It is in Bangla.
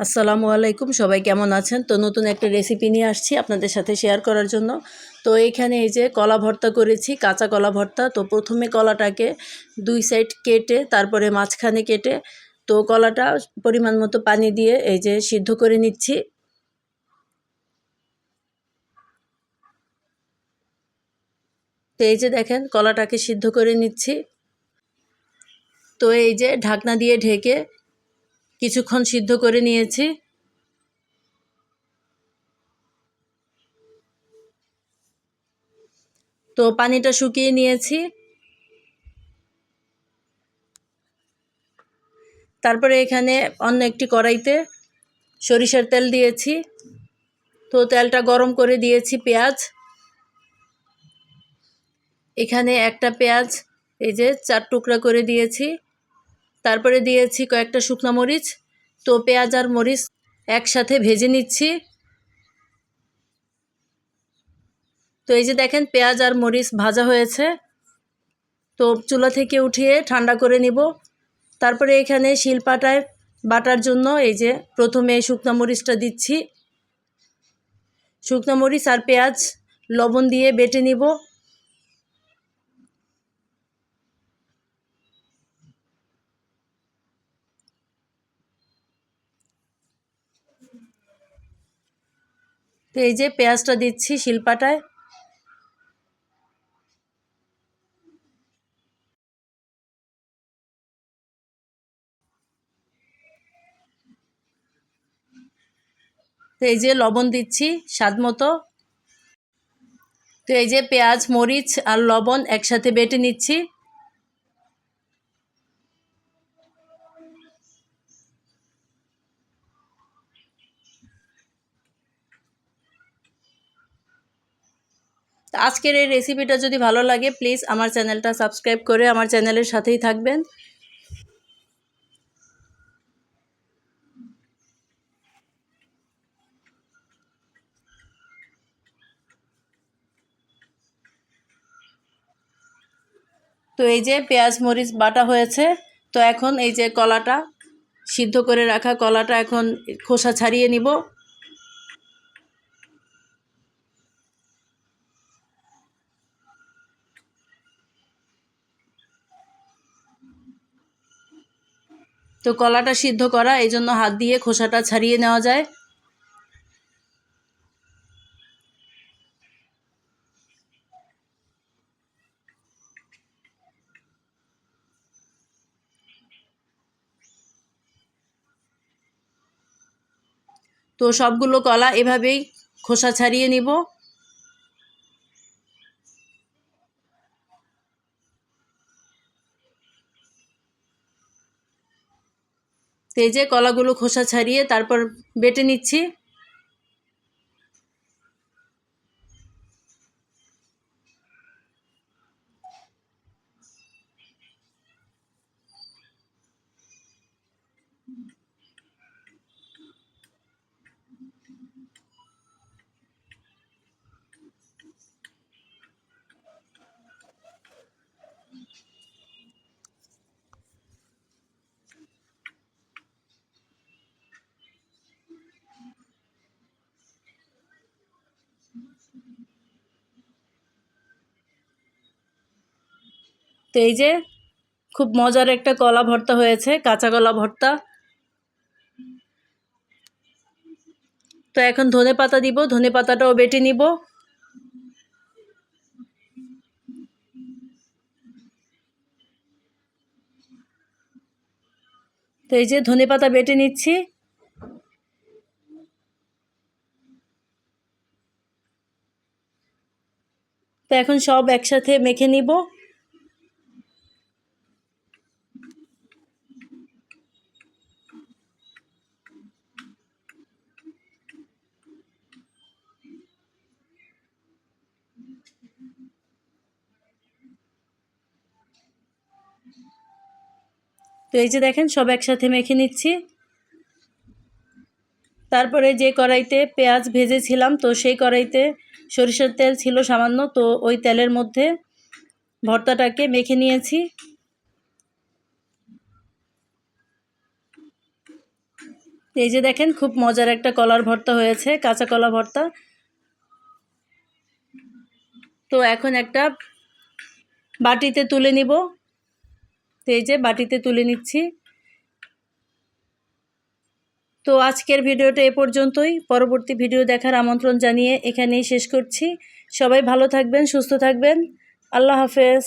আসসালামু আলাইকুম, সবাই কেমন আছেন? তো নতুন একটা রেসিপি নিয়ে আসছি আপনাদের সাথে শেয়ার করার জন্য। তো এইখানে এই যে কলা ভর্তা করেছি, কাঁচা কলা ভর্তা। তো প্রথমে কলাটাকে 2 সাইড কেটে তারপরে মাঝখানে কেটে তো কলাটা পরিমাণ মতো পানি দিয়ে এই যে সিদ্ধ করে নিচ্ছি। তো এই যে দেখেন কলাটাকে সিদ্ধ করে নিচ্ছি। তো এই যে ঢাকনা দিয়ে ঢেকে কিছুক্ষণ সিদ্ধ করে নিয়েছি। তো পানিটা শুকিয়ে নিয়েছি। তারপরে এখানে অন্য একটি কড়াইতে সরিষার তেল দিয়েছি। তো তেলটা গরম করে দিয়েছি পেঁয়াজ। এখানে একটা পেঁয়াজ এই যে 4 টুকরা করে দিয়েছি। তারপরে দিয়েছি কয়েকটা শুকনো মরিচ। তো পেঁয়াজ আর মরিচ একসাথে ভেজে নিচ্ছি। তো এই যে দেখেন পেঁয়াজ আর মরিচ ভাজা হয়েছে। তো চুলা থেকে উঠিয়ে ঠান্ডা করে নিব। তারপরে এখানে শিলপাটায় বাটার জন্য এই যে প্রথমে শুকনো মরিচটা দিচ্ছি। শুকনো মরিচ আর পেঁয়াজ লবণ দিয়ে বেটে নিব। তো এই যে পেঁয়াজটা দিচ্ছি শিলপাটায়। তো এই যে লবণ দিচ্ছি স্বাদ মতো। তো এই যে পেঁয়াজ মরিচ আর লবণ একসাথে বেটে নিচ্ছি। আজকের এই রেসিপিটা যদি ভালো লাগে প্লিজ আমার চ্যানেলটা সাবস্ক্রাইব করে আমার চ্যানেলের সাথেই থাকবেন। তো এই যে পেঁয়াজ মরিচ বাটা হয়েছে। তো এখন এই যে কলাটা সিদ্ধ করে রাখা কলাটা এখন খোসা ছাড়িয়ে নিব। তো কলাটা সিদ্ধ করা এই জন্য হাত দিয়ে খোসাটা ছাড়িয়ে নেওয়া যায়। তো সবগুলো কলা এভাবেই খোসা ছাড়িয়ে নিব। তো এই যে কলাগুলো খোসা ছাড়িয়ে তারপর বেটে নিচ্ছি। তো এই যে খুব মজার একটা কলা ভর্তা হয়েছে, কাঁচা কলা ভর্তা। তো এখন ধনেপাতা দিব, ধনেপাতাটাও বেটে নিব। তো এই যে ধনেপাতা বেটে নিচ্ছি। তো এখন সব একসাথে মেখে নিব। তো এই যে দেখেন সব একসাথে মেখে নিচ্ছি। তারপরে যে কড়াইতে পেঁয়াজ ভেজেছিলাম তো সেই কড়াইতে সরিষার তেল ছিল সামান্য। তো ওই তেলের মধ্যে ভর্তাটাকে মেখে নিয়েছি। এই যে দেখেন খুব মজার একটা কলার ভর্তা হয়েছে, কাঁচা কলা ভর্তা। তো এখন একটা বাটিতে তুলে নিব। তো এই যে বাটিতে তুলে নিচ্ছি। তো আজকের ভিডিওটা এ পর্যন্তই। পরবর্তী ভিডিও দেখার আমন্ত্রণ জানিয়ে এখানেই শেষ করছি। সবাই ভালো থাকবেন, সুস্থ থাকবেন। আল্লাহ হাফেজ।